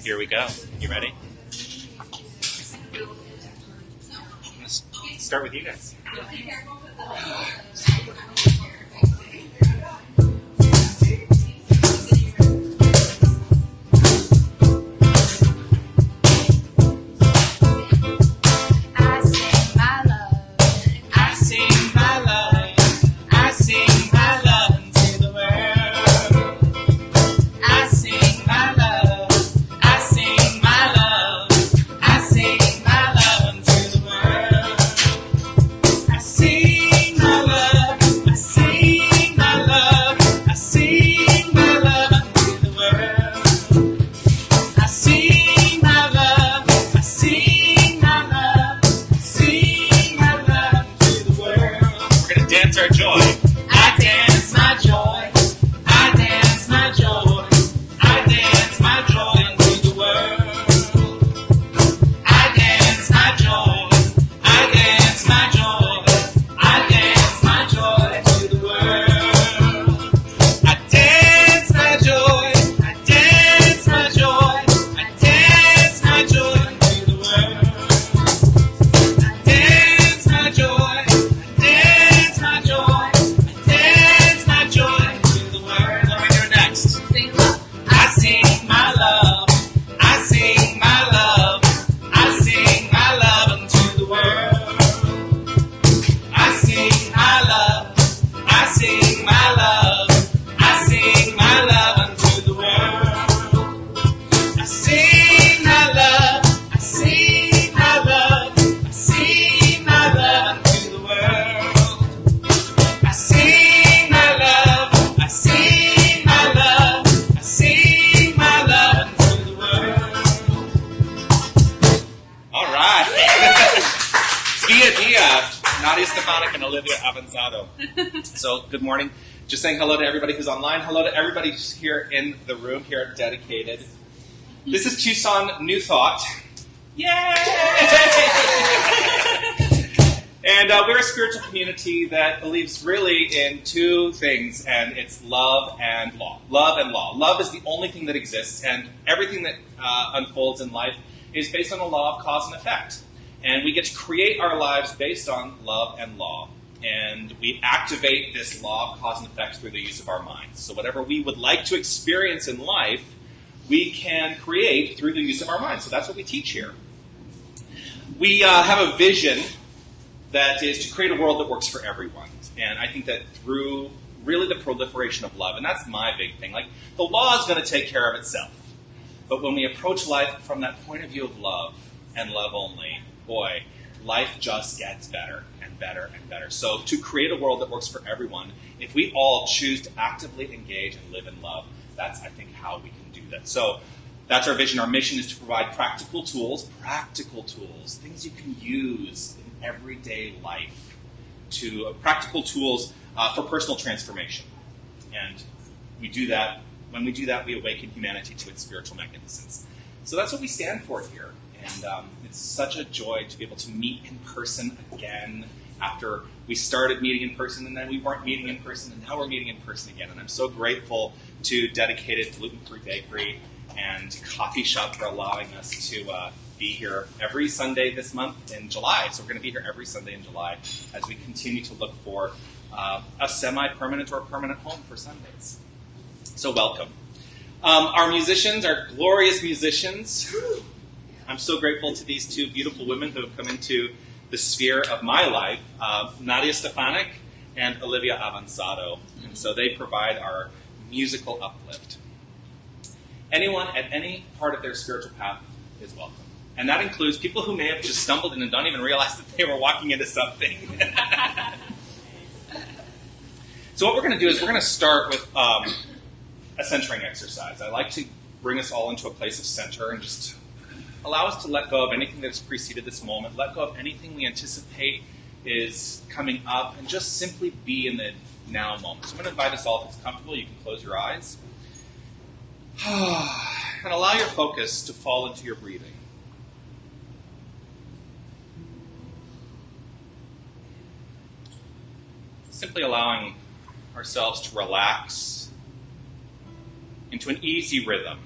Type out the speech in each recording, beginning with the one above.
Here we go. You ready? Let's start with you guys. ViaDia, Nadia, Stefanik, and Olivia, Avanzato. So, good morning. Just saying hello to everybody who's online. Hello to everybody who's here in the room, here at Dedicated. This is Tucson New Thought. Yay! And we're a spiritual community that believes really in two things, and it's love and law. Love and law. Love is the only thing that exists, and everything that unfolds in life is based on the law of cause and effect. And we get to create our lives based on love and law. And we activate this law of cause and effect through the use of our minds. So whatever we would like to experience in life, we can create through the use of our minds. So that's what we teach here. We have a vision that is to create a world that works for everyone. And I think that through really the proliferation of love, and that's my big thing. Like, the law is going to take care of itself. But when we approach life from that point of view of love and love only, boy, life just gets better and better and better. So to create a world that works for everyone, if we all choose to actively engage and live in love, that's, I think, how we can do that. So that's our vision. Our mission is to provide practical tools, things you can use in everyday life, practical tools for personal transformation. And we do that. When we do that, we awaken humanity to its spiritual magnificence. So that's what we stand for here. And it's such a joy to be able to meet in person again after we started meeting in person and then we weren't meeting in person and now we're meeting in person again. And I'm so grateful to Dedicated Gluten-Free Bakery and Coffee Shop for allowing us to be here every Sunday this month in July. So we're going to be here every Sunday in July as we continue to look for a semi-permanent or permanent home for Sundays. So welcome. Our musicians, our glorious musicians. I'm so grateful to these two beautiful women who have come into the sphere of my life, Nadia Stefanik and Olivia Avanzato. And so they provide our musical uplift. Anyone at any part of their spiritual path is welcome. And that includes people who may have just stumbled in and don't even realize that they were walking into something. So what we're going to do is we're going to start with a centering exercise. I like to bring us all into a place of center and just allow us to let go of anything that's preceded this moment, let go of anything we anticipate is coming up, and just simply be in the now moment. So I'm going to invite us all, if it's comfortable, you can close your eyes. And allow your focus to fall into your breathing. Simply allowing ourselves to relax into an easy rhythm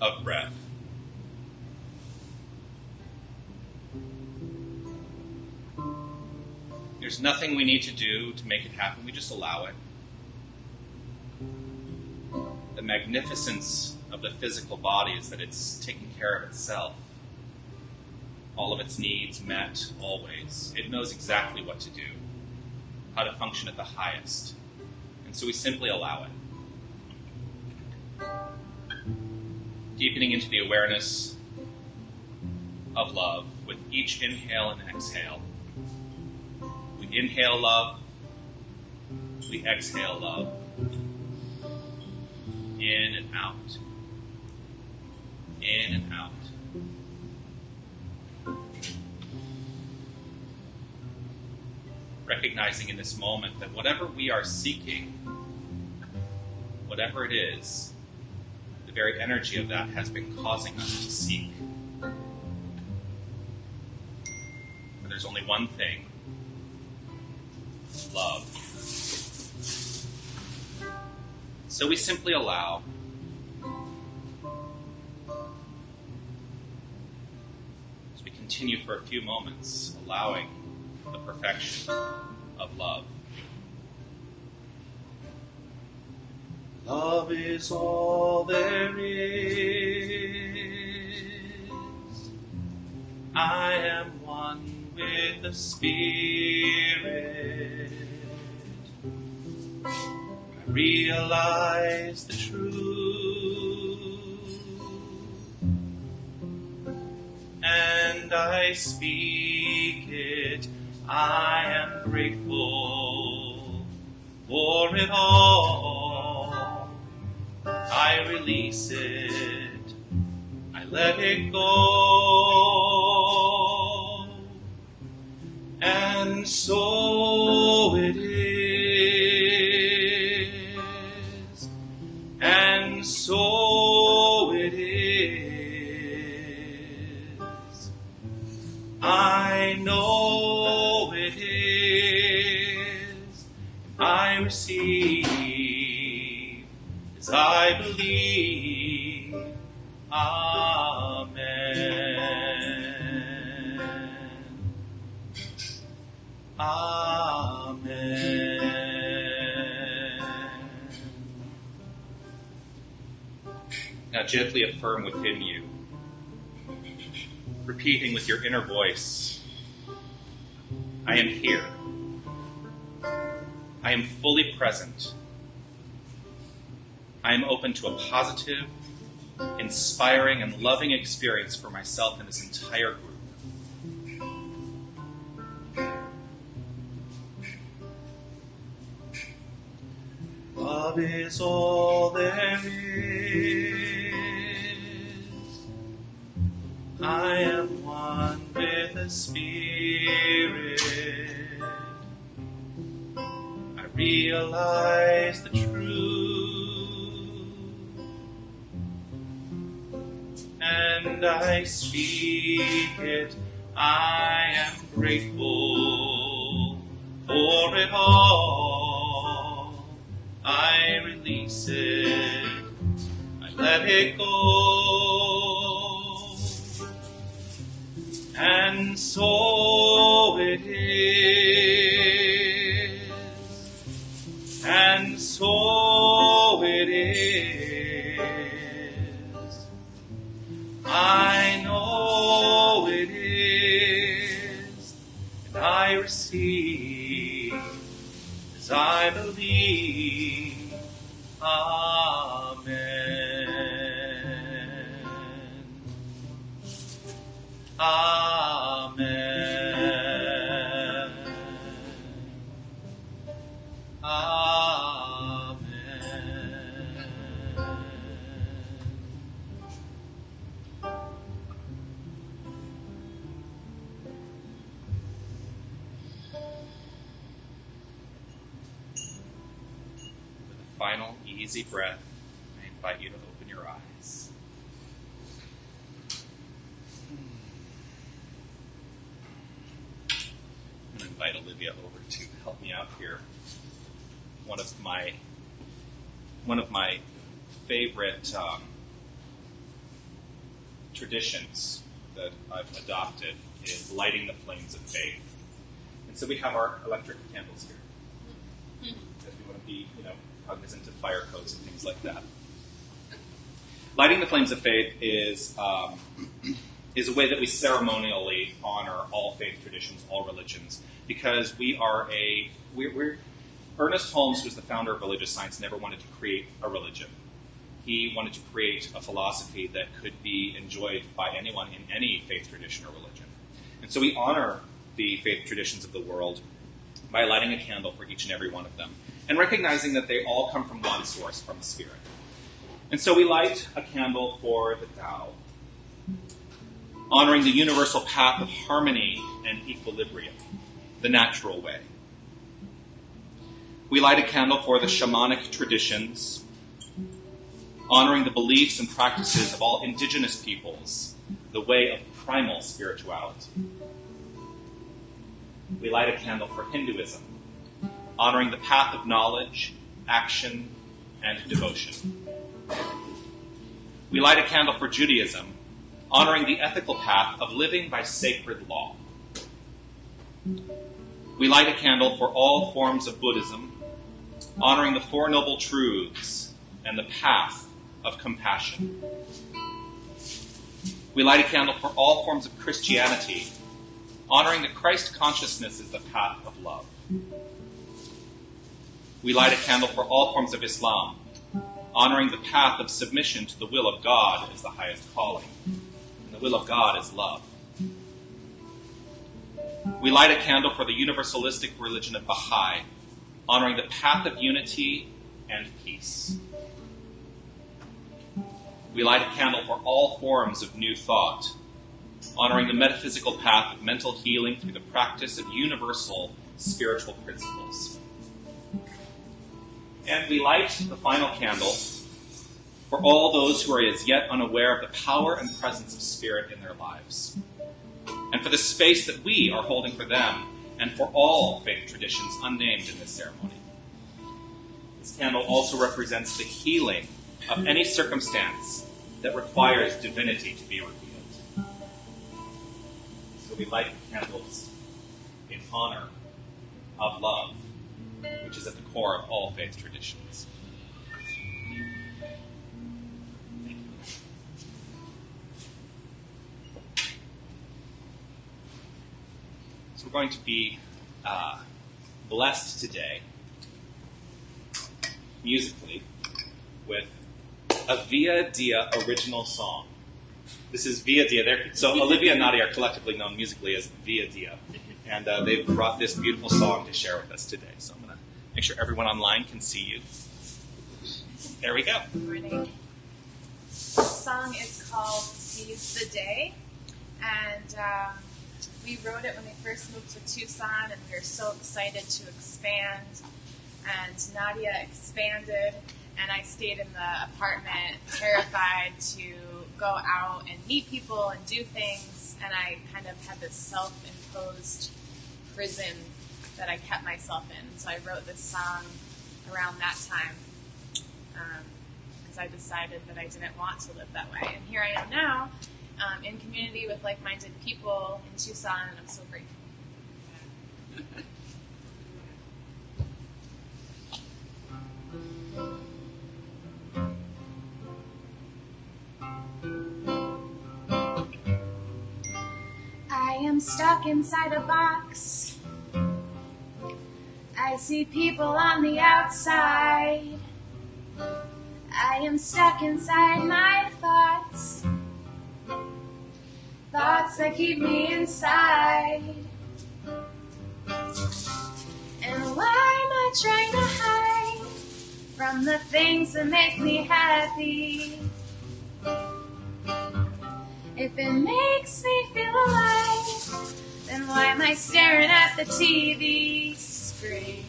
of breath. There's nothing we need to do to make it happen. We just allow it. The magnificence of the physical body is that it's taking care of itself. All of its needs met always. It knows exactly what to do, how to function at the highest. And so we simply allow it. Deepening into the awareness of love with each inhale and exhale. We inhale love, we exhale love. In and out. In and out. Recognizing in this moment that whatever we are seeking, whatever it is, the very energy of that has been causing us to seek. But there's only one thing: love. So we simply allow. As we continue for a few moments, allowing the perfection of love. Love is all there is. I am one with the Spirit. I realize the truth, and I speak it. I am grateful for it all. I release it. I let it go. And so it is. And so it is. I know it is. I receive as I believe. Amen. Amen. Now gently affirm within you, repeating with your inner voice, I am here. I am fully present. I am open to a positive, inspiring, and loving experience for myself and this entire group. Love is all there is. I am one with the Spirit. I realize the truth, and I speak it. I am grateful for it all. I release it. I let it go. And so it is. And so it is. I know it is. And I receive as I believe. Amen. Amen. Amen. With a final easy breath, I invite you to open your eyes. I'm going to invite Olivia over to help me out here. One of my favorite traditions that I've adopted is lighting the flames of faith. And so we have our electric candles here, because we want to be, cognizant of fire codes and things like that. Lighting the flames of faith is a way that we ceremonially honor all faith traditions, all religions, because we're Ernest Holmes, who was the founder of religious science, never wanted to create a religion. He wanted to create a philosophy that could be enjoyed by anyone in any faith tradition or religion. And so we honor the faith traditions of the world by lighting a candle for each and every one of them, and recognizing that they all come from one source, from the Spirit. And so we light a candle for the Tao, honoring the universal path of harmony and equilibrium, the natural way. We light a candle for the shamanic traditions, honoring the beliefs and practices of all indigenous peoples, the way of primal spirituality. We light a candle for Hinduism, honoring the path of knowledge, action, and devotion. We light a candle for Judaism, honoring the ethical path of living by sacred law. We light a candle for all forms of Buddhism, honoring the Four Noble Truths and the path of compassion. We light a candle for all forms of Christianity, honoring that Christ consciousness is the path of love. We light a candle for all forms of Islam, honoring the path of submission to the will of God as the highest calling. And the will of God is love. We light a candle for the universalistic religion of Baha'i, honoring the path of unity and peace. We light a candle for all forms of new thought, honoring the metaphysical path of mental healing through the practice of universal spiritual principles. And we light the final candle for all those who are as yet unaware of the power and presence of Spirit in their lives, and for the space that we are holding for them, and for all faith traditions unnamed in this ceremony. This candle also represents the healing of any circumstance that requires divinity to be revealed. So we light the candles in honor of love, which is at the core of all faith traditions. So we're going to be blessed today, musically, with a ViaDia original song. This is ViaDia. So Olivia and Nadia are collectively known musically as ViaDia. And they've brought this beautiful song to share with us today. So I'm going to make sure everyone online can see you. There we go. Good morning. The song is called Seize the Day. And we wrote it when we first moved to Tucson, and we were so excited to expand. And Nadia expanded, and I stayed in the apartment, terrified to go out and meet people and do things. And I kind of had this self-imposed prison that I kept myself in. So I wrote this song around that time because I decided that I didn't want to live that way. And here I am now in community with like-minded people in Tucson, and I'm so grateful. I am stuck inside a box. I see people on the outside. I am stuck inside my thoughts. Thoughts that keep me inside. And why am I trying to hide from the things that make me happy? If it makes me feel alive, then why am I staring at the TV screen?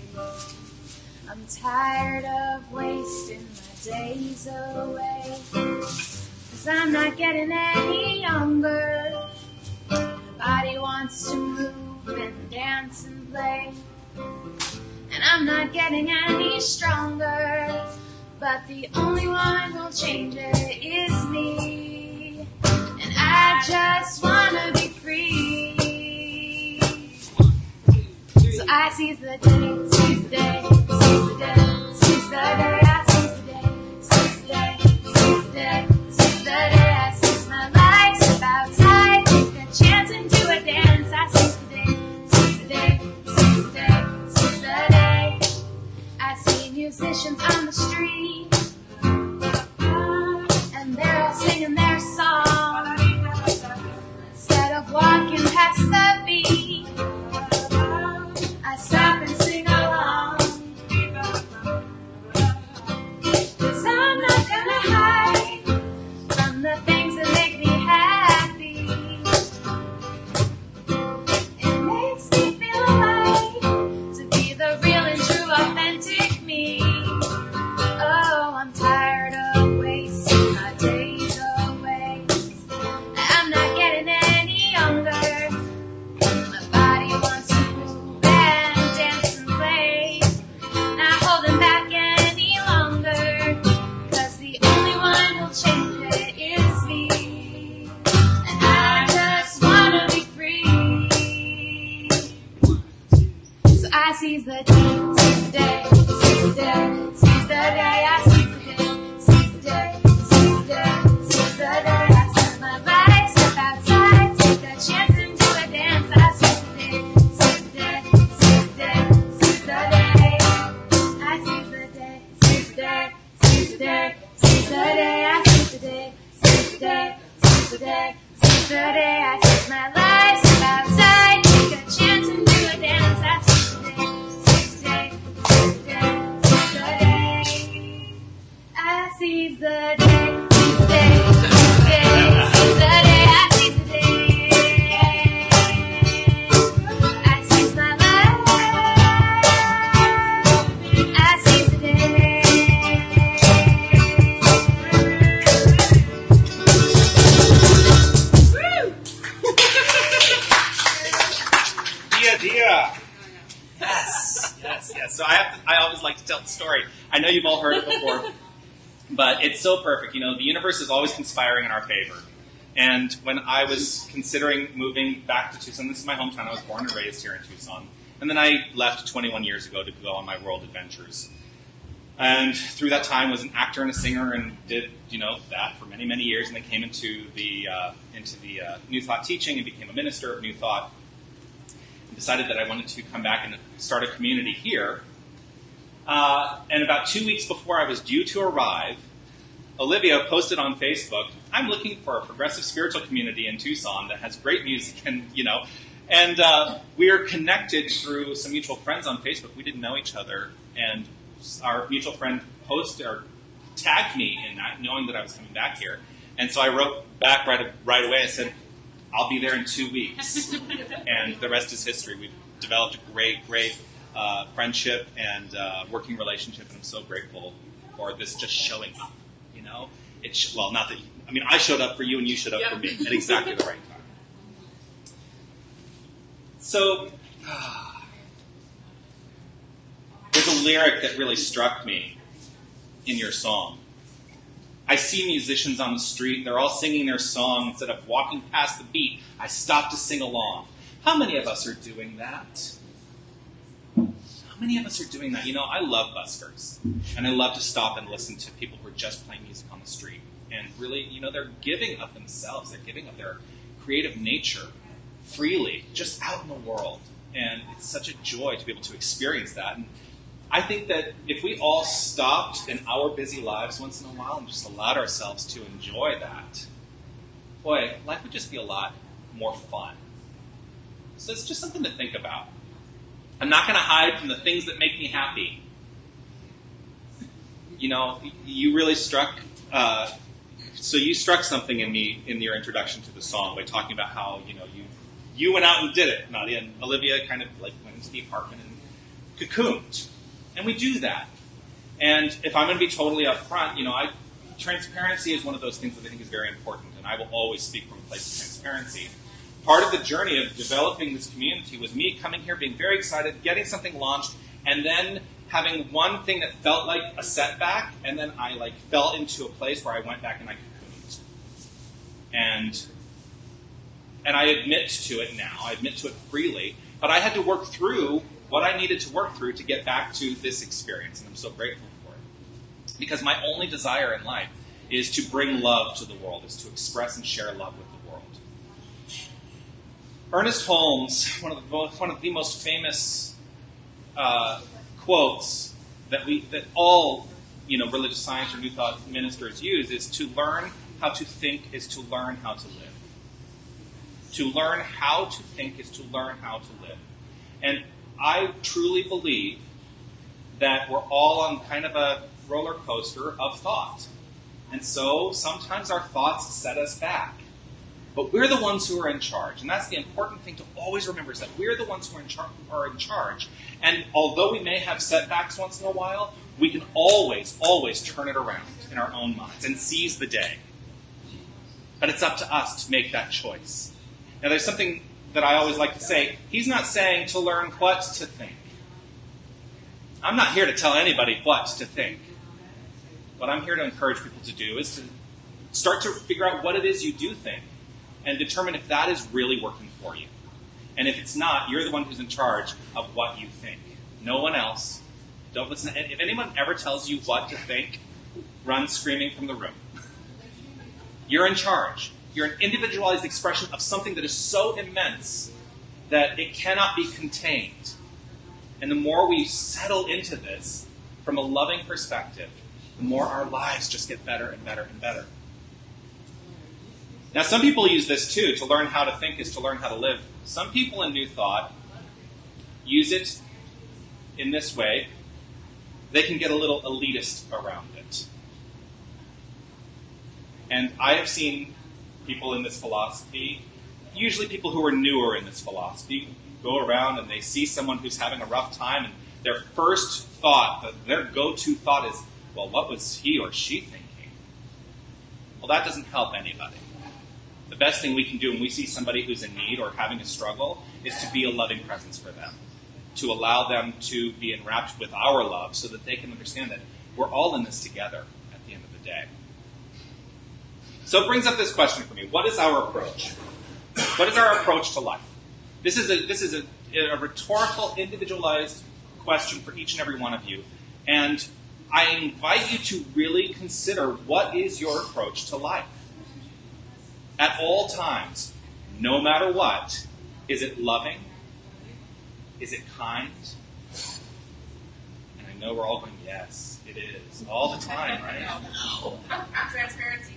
I'm tired of wasting my days away, 'cause I'm not getting any younger. My body wants to move and dance and play, and I'm not getting any stronger. But the only one who'll change it is me. And I seize the day, seize the day, seize the day, seize the day, I seize the day, seize the day, seize the day, seize the day, I seize my life, step outside, take a chance and do a dance. I seize the day, seize the day, seize the day, seize the day. I see musicians on the street, and they're all singing their song. Instead of walking past the beat, I stop and sing along. 'Cause I'm not gonna hide from the things that make me happy. It makes me feel alive to be the real and true authentic me. Oh, I'm tired of wasting my days away. I'm not getting any younger. My body wants to move and dance and play. Not holding back any longer. 'Cause the only one who'll change it is me. And I just wanna be free. So I seize the day, seize the day, seize the day, seize the day, I seize the day, seize the day, seize the day, seize the day, I seize my life, step outside, take a chance and do a dance. I seize the day, seize the day, seize the day, seize the day, I seize the day, seize the day, seize the day, seize the day, I seize the day, seize the day, seize the day, seize the day, I seize my life, step outside, take a chance and do a dance. I seize the day, seize the day, seize the day, seize the day, I seize the day, seize the day, seize the day, seize the day, I seize the day, I seize my life, I seize the day. ViaDia. Yes. So I always like to tell the story. I know you've all heard it before, but it's so perfect. You know, the universe is always conspiring in our favor. And when I was considering moving back to Tucson, this is my hometown. I was born and raised here in Tucson. And then I left 21 years ago to go on my world adventures. And through that time was an actor and a singer and did, that for many, many years. And then came into the New Thought teaching and became a minister of New Thought. Decided that I wanted to come back and start a community here. And about 2 weeks before I was due to arrive, Olivia posted on Facebook, I'm looking for a progressive spiritual community in Tucson that has great music and, we're connected through some mutual friends on Facebook. We didn't know each other, and our mutual friend posted or tagged me in that, knowing that I was coming back here. And so I wrote back right away. I said, I'll be there in 2 weeks. And the rest is history. We've developed a great friendship and working relationship, and I'm so grateful for this just showing up. Not that I showed up for you and you showed up for me at exactly the right time. So there's a lyric that really struck me in your song. I see musicians on the street, they're all singing their song. Instead of walking past the beat, I stop to sing along. How many of us are doing that? How many of us are doing that? I love buskers, and I love to stop and listen to people who are just playing music on the street. And really, they're giving of themselves. They're giving of their creative nature freely, just out in the world. And it's such a joy to be able to experience that. And I think that if we all stopped in our busy lives once in a while and just allowed ourselves to enjoy that, boy, life would just be a lot more fun. So it's just something to think about. I'm not going to hide from the things that make me happy. You really struck, you struck something in me in your introduction to the song by talking about how, you went out and did it, Nadia, and Olivia kind of went into the apartment and cocooned. And we do that. And if I'm going to be totally upfront, transparency is one of those things that I think is very important, and I will always speak from a place of transparency. Part of the journey of developing this community was me coming here, being very excited, getting something launched, and then having one thing that felt like a setback, and then I fell into a place where I went back and I cocooned. And I admit to it now. I admit to it freely. But I had to work through what I needed to work through to get back to this experience, and I'm so grateful for it. Because my only desire in life is to bring love to the world, is to express and share love with the world. Ernest Holmes, one of the most famous quotes that all religious science or New Thought ministers use is to learn how to think is to learn how to live. To learn how to think is to learn how to live. And I truly believe that we're all on kind of a roller coaster of thought. And so sometimes our thoughts set us back. But we're the ones who are in charge. And that's the important thing to always remember, is that we're the ones who are in charge. And although we may have setbacks once in a while, we can always, always turn it around in our own minds and seize the day. But it's up to us to make that choice. Now, there's something that I always like to say. He's not saying to learn what to think. I'm not here to tell anybody what to think. What I'm here to encourage people to do is to start to figure out what it is you do think and determine if that is really working for you. And if it's not, you're the one who's in charge of what you think. No one else. Don't listen. If anyone ever tells you what to think, run screaming from the room. You're in charge. You're an individualized expression of something that is so immense that it cannot be contained. And the more we settle into this from a loving perspective, the more our lives just get better and better and better. Now, some people use this too. To learn how to think is to learn how to live. Some people in New Thought use it in this way. They can get a little elitist around it. And I have seen people in this philosophy, usually people who are newer in this philosophy, go around and they see someone who's having a rough time, and their first thought, their go-to thought is, well, what was he or she thinking? Well, that doesn't help anybody. The best thing we can do when we see somebody who's in need or having a struggle is to be a loving presence for them, to allow them to be enwrapped with our love so that they can understand that we're all in this together at the end of the day. So it brings up this question for me. What is our approach? What is our approach to life? This is a rhetorical, individualized question for each and every one of you. And I invite you to really consider, what is your approach to life? At all times, no matter what, is it loving? Is it kind? And I know we're all going, yes, it is. All the time, right? No. Transparency.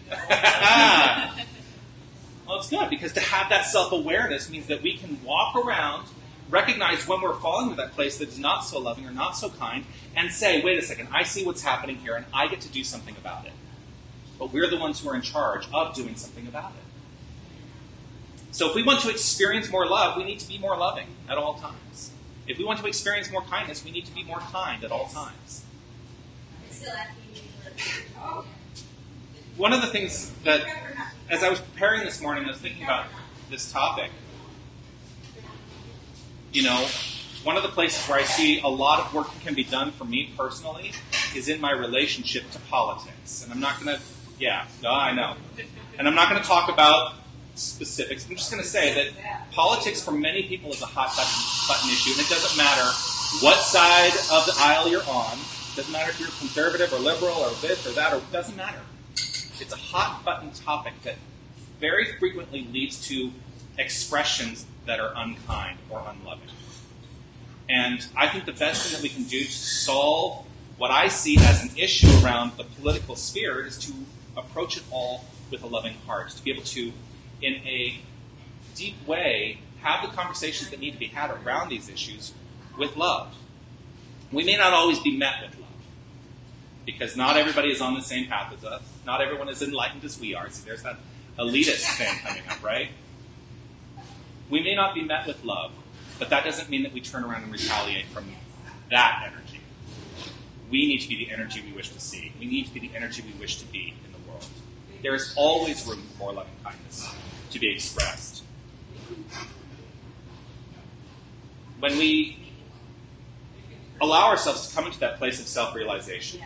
Well, it's good, because to have that self-awareness means that we can walk around, recognize when we're falling to that place that is not so loving or not so kind, and say, wait a second, I see what's happening here, and I get to do something about it. But we're the ones who are in charge of doing something about it. So if we want to experience more love, we need to be more loving at all times. If we want to experience more kindness, we need to be more kind at all times. One of the things that, as I was preparing this morning, I was thinking about this topic. One of the places where I see a lot of work that can be done for me personally is in my relationship to politics. And I'm not going to, I know. And I'm not going to talk about specifics. I'm just going to say that politics for many people is a hot button issue, and it doesn't matter what side of the aisle you're on. It doesn't matter if you're conservative or liberal or this or that, or it doesn't matter. It's a hot button topic that very frequently leads to expressions that are unkind or unloving. And I think the best thing that we can do to solve what I see as an issue around the political sphere is to approach it all with a loving heart, to be able to, in a deep way, have the conversations that need to be had around these issues with love. We may not always be met with love, because not everybody is on the same path as us. Not everyone is enlightened as we are. See, there's that elitist thing coming up, right? We may not be met with love, but that doesn't mean that we turn around and retaliate from that energy. We need to be the energy we wish to see. We need to be the energy we wish to be in the world. There is always room for more loving kindness to be expressed. When we allow ourselves to come into that place of self-realization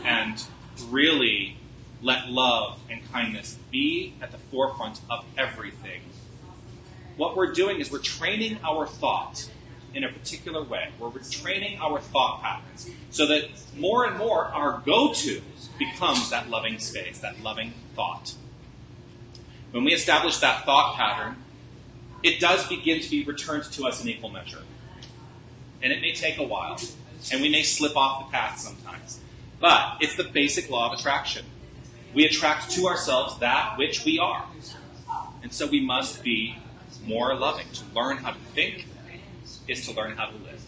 and really let love and kindness be at the forefront of everything, what we're doing is we're training our thought in a particular way, where we're training our thought patterns so that more and more our go-to becomes that loving space, that loving thought. When we establish that thought pattern, it does begin to be returned to us in equal measure. And it may take a while, and we may slip off the path sometimes. But it's the basic law of attraction. We attract to ourselves that which we are. And so we must be more loving. To learn how to think is to learn how to live.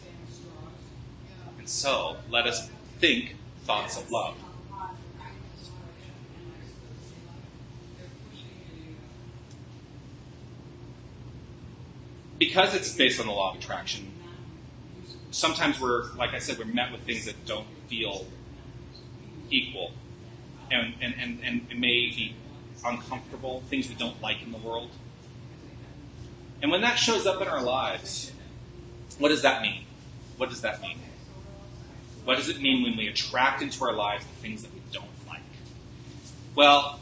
And so let us think thoughts of love. Because it's based on the law of attraction, sometimes we're, like I said, we're met with things that don't feel equal and may be uncomfortable, things we don't like in the world. And when that shows up in our lives, what does that mean? What does that mean? What does it mean when we attract into our lives the things that we don't like? Well,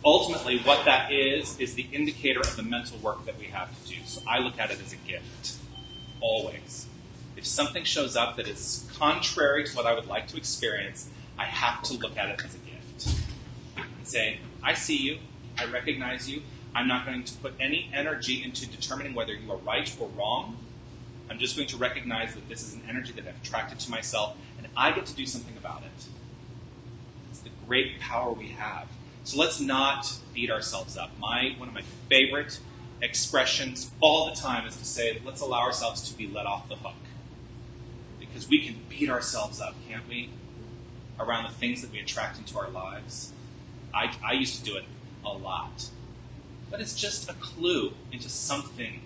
ultimately, what that is the indicator of the mental work that we have to do. So I look at it as a gift, always. If something shows up that is contrary to what I would like to experience, I have to look at it as a gift. And say, I see you, I recognize you, I'm not going to put any energy into determining whether you are right or wrong. I'm just going to recognize that this is an energy that I've attracted to myself, and I get to do something about it. It's the great power we have. So let's not beat ourselves up. One of my favorite expressions all the time is to say, let's allow ourselves to be let off the hook. Because we can beat ourselves up, can't we? Around the things that we attract into our lives. I used to do it a lot. But it's just a clue into something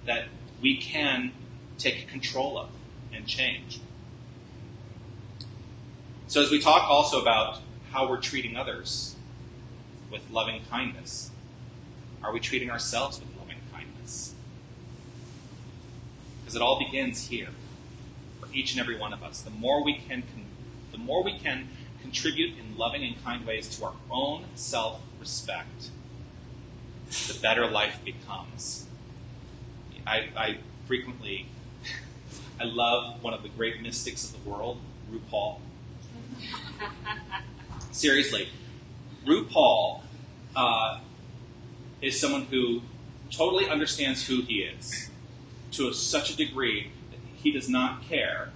that we can take control of and change. So as we talk also about how we're treating others with loving kindness, are we treating ourselves with loving kindness? Because it all begins here for each and every one of us. The more we can contribute in loving and kind ways to our own self-respect, the better life becomes. I frequently, I love one of the great mystics of the world, R.E.A.L. Seriously, R.E.A.L is someone who totally understands who he is to such a degree that he does not care,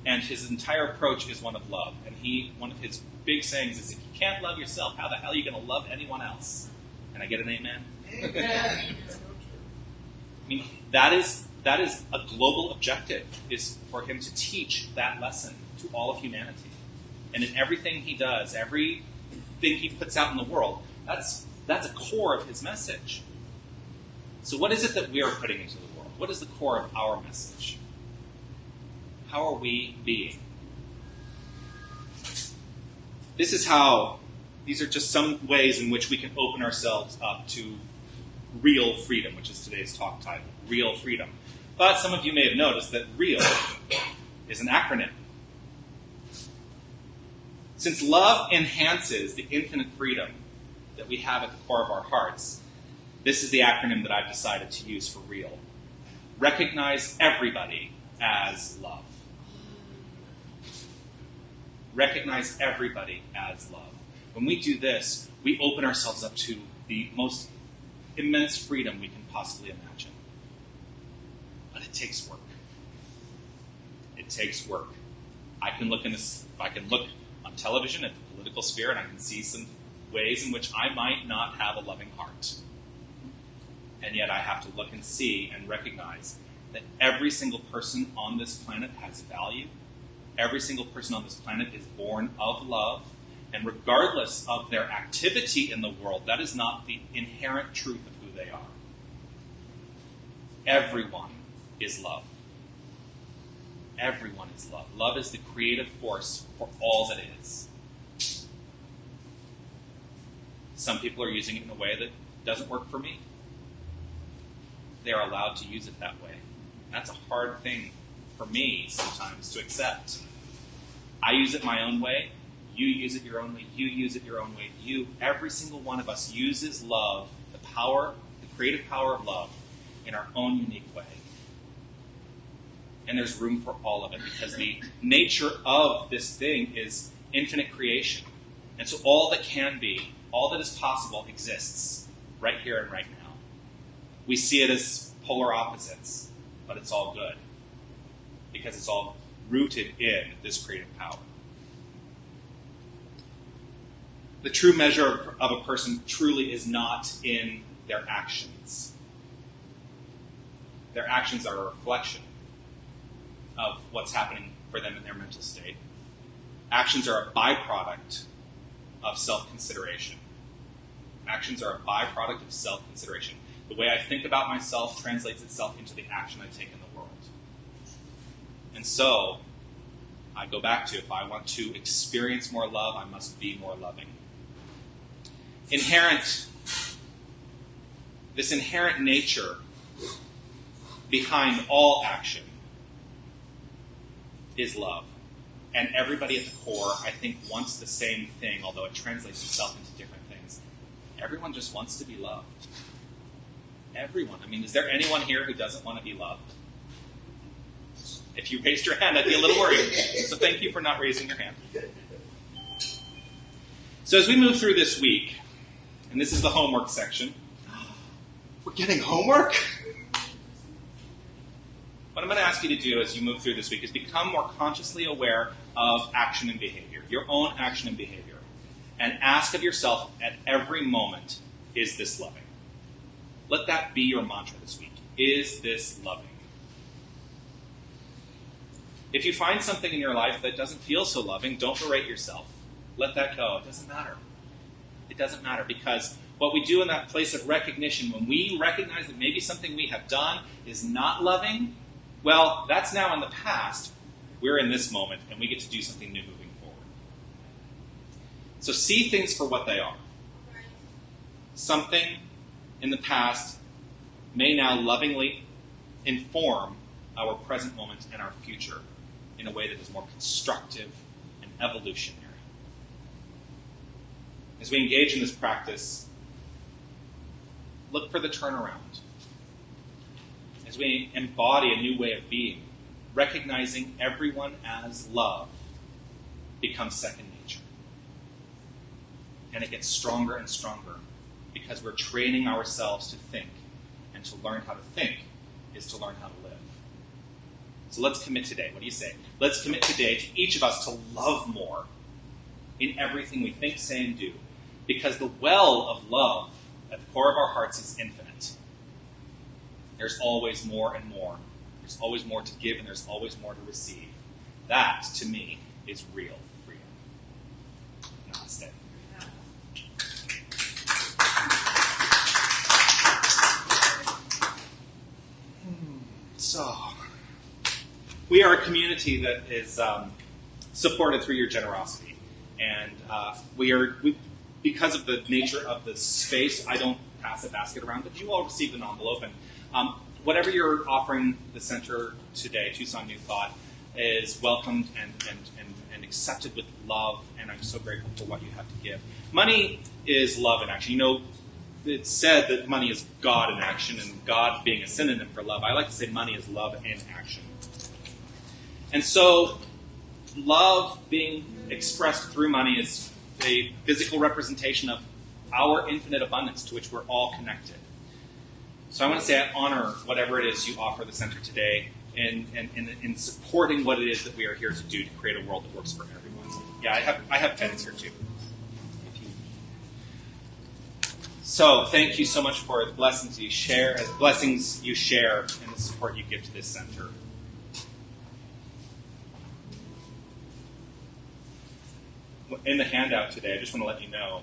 and his entire approach is one of love. And one of his big sayings is, if you can't love yourself, how the hell are you going to love anyone else? Can I get an amen? Amen. I mean, that is a global objective, is for him to teach that lesson to all of humanity. And in everything he does, everything he puts out in the world, that's a core of his message. So what is it that we are putting into the world? What is the core of our message? How are we being? These are just some ways in which we can open ourselves up to real freedom, which is today's talk title, Real Freedom. But some of you may have noticed that REAL is an acronym. Since love enhances the infinite freedom that we have at the core of our hearts, this is the acronym that I've decided to use for REAL. Recognize everybody as love. Recognize everybody as love. When we do this, we open ourselves up to the most immense freedom we can possibly imagine. But it takes work. It takes work. I can look on television at the political sphere, and I can see some ways in which I might not have a loving heart. And yet I have to look and see and recognize that every single person on this planet has value. Every single person on this planet is born of love. And regardless of their activity in the world, that is not the inherent truth of who they are. Everyone is love. Everyone is love. Love is the creative force for all that is. Some people are using it in a way that doesn't work for me. They are allowed to use it that way. That's a hard thing for me sometimes to accept. I use it my own way. You use it your own way. You use it your own way. Every single one of us uses love, the creative power of love, in our own unique way. And there's room for all of it because the nature of this thing is infinite creation. And so all that can be, all that is possible exists right here and right now. We see it as polar opposites, but it's all good because it's all rooted in this creative power. The true measure of a person truly is not in their actions. Their actions are a reflection of what's happening for them in their mental state. Actions are a byproduct of self-consideration. Actions are a byproduct of self-consideration. The way I think about myself translates itself into the action I take in the world. And so, I go back to, if I want to experience more love, I must be more loving. This inherent nature behind all action is love. And everybody at the core, I think, wants the same thing, although it translates itself into different things. Everyone just wants to be loved. Everyone. I mean, is there anyone here who doesn't want to be loved? If you raised your hand, I'd be a little worried. So thank you for not raising your hand. So as we move through this week, and this is the homework section. We're getting homework? What I'm going to ask you to do as you move through this week is become more consciously aware of action and behavior, your own action and behavior. And ask of yourself at every moment, is this loving? Let that be your mantra this week. Is this loving? If you find something in your life that doesn't feel so loving, don't berate yourself. Let that go. It doesn't matter. It doesn't matter because what we do in that place of recognition, when we recognize that maybe something we have done is not loving, well, that's now in the past. We're in this moment, and we get to do something new moving forward. So see things for what they are. Something in the past may now lovingly inform our present moment and our future in a way that is more constructive and evolutionary. As we engage in this practice, look for the turnaround. As we embody a new way of being, recognizing everyone as love becomes second nature. And it gets stronger and stronger because we're training ourselves to think. And to learn how to think is to learn how to live. So let's commit today. What do you say? Let's commit today to each of us to love more in everything we think, say, and do. Because the well of love at the core of our hearts is infinite. There's always more and more. There's always more to give and there's always more to receive. That, to me, is real freedom. Namaste. So, we are a community that is supported through your generosity. And because of the nature of the space, I don't pass a basket around, but you all received an envelope. And whatever you're offering the center today, Tucson New Thought, is welcomed and accepted with love, and I'm so grateful for what you have to give. Money is love in action. You know, it's said that money is God in action, and God being a synonym for love. I like to say money is love in action. And so, love being expressed through money is a physical representation of our infinite abundance to which we're all connected. So I want to say I honor whatever it is you offer the center today in supporting what it is that we are here to do to create a world that works for everyone. Yeah, I have pens here too. So thank you so much for the blessings you share, and the support you give to this center. In the handout today, I just want to let you know,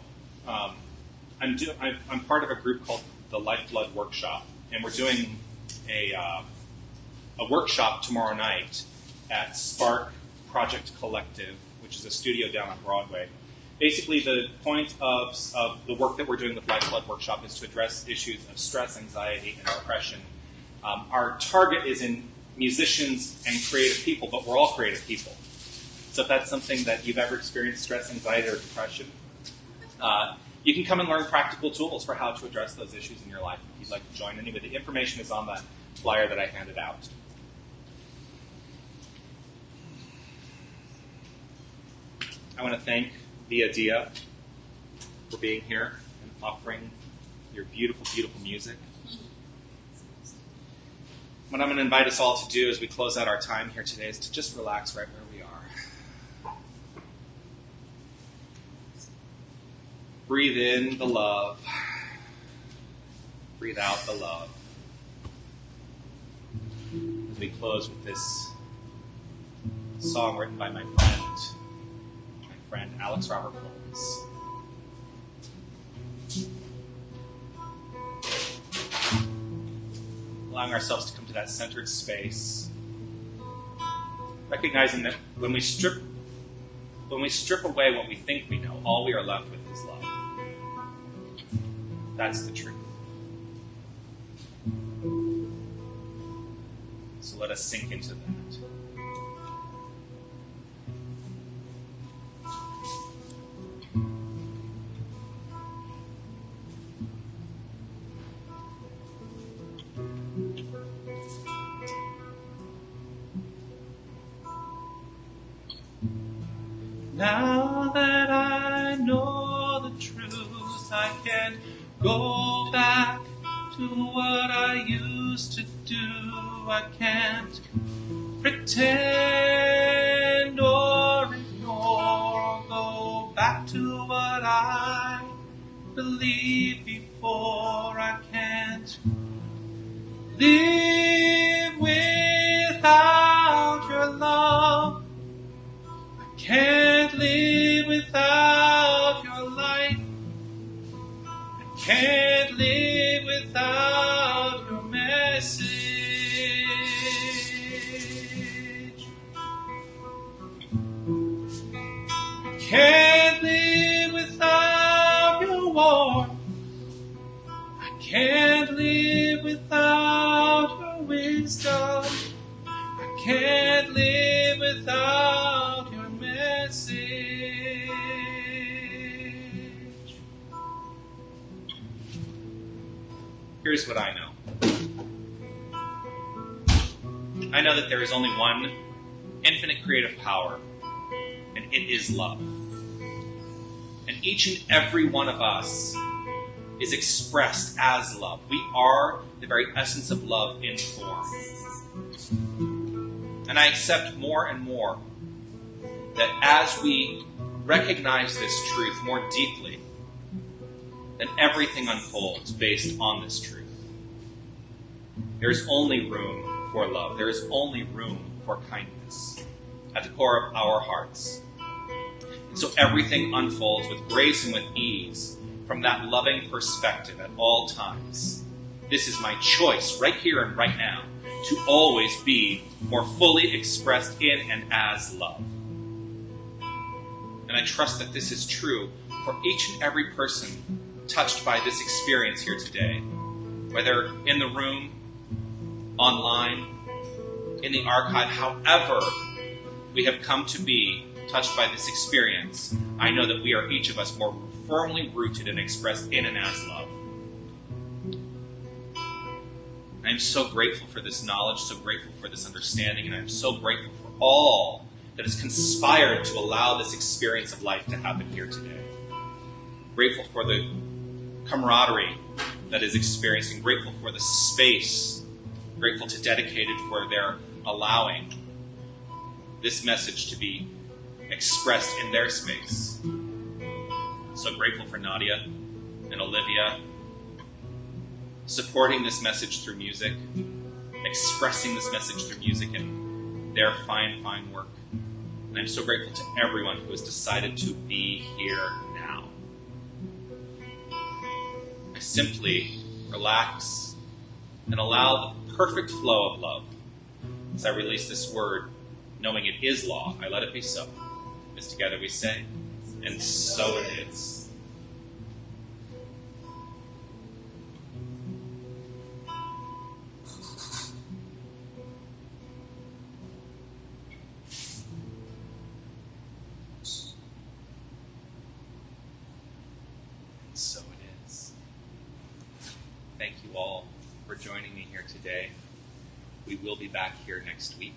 I'm part of a group called the Lifeblood Workshop, and we're doing a workshop tomorrow night at Spark Project Collective, which is a studio down on Broadway. Basically, the point of the work that we're doing with Lifeblood Workshop is to address issues of stress, anxiety, and depression. Our target is in musicians and creative people, but we're all creative people. So if that's something that you've ever experienced, stress, anxiety, or depression, you can come and learn practical tools for how to address those issues in your life if you'd like to join. Anyway, the information is on the flyer that I handed out. I want to thank ViaDia for being here and offering your beautiful, beautiful music. What I'm going to invite us all to do as we close out our time here today is to just relax right where we are. Breathe in the love. Breathe out the love. As we close with this song written by my friend Alex Robert Holmes. Allowing ourselves to come to that centered space, recognizing that when we strip away what we think we know, all we are left with is love. That's the truth. So let us sink into that. Now that I know the truth, I can go back to what I used to do. I can't pretend or ignore, go back to what I believed before. I can't live without your love. Can't live without your light. I can't live without your message. I can't live without your warmth. I can't live without your wisdom. I can't live without your message. Here's what I know. I know that there is only one infinite creative power, and it is love. And each and every one of us is expressed as love. We are the very essence of love in form. And I accept more and more that as we recognize this truth more deeply, then everything unfolds based on this truth. There is only room for love. There is only room for kindness at the core of our hearts. And so everything unfolds with grace and with ease from that loving perspective at all times. This is my choice right here and right now to always be more fully expressed in and as love. And I trust that this is true for each and every person touched by this experience here today, whether in the room, online, in the archive, however we have come to be touched by this experience. I know that we are each of us more firmly rooted and expressed in and as love. I am so grateful for this knowledge, so grateful for this understanding, and I am so grateful for all that has conspired to allow this experience of life to happen here today. Grateful for the camaraderie that is experiencing, grateful for the space, grateful to Dedicated for their allowing this message to be expressed in their space. So grateful for Nadia and Olivia supporting this message through music, expressing this message through music and their fine, fine work. And I'm so grateful to everyone who has decided to be here now. I simply relax and allow the perfect flow of love as I release this word, knowing it is law. I let it be so. As together we say, and so it is. all for joining me here today. We will be back here next week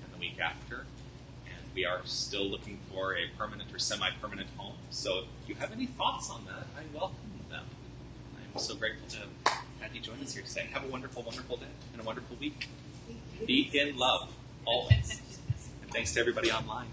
and the week after. And we are still looking for a permanent or semi-permanent home. So if you have any thoughts on that, I welcome them. I'm so grateful to have had you join us here today. Have a wonderful, wonderful day and a wonderful week. Be in love, always. And thanks to everybody online.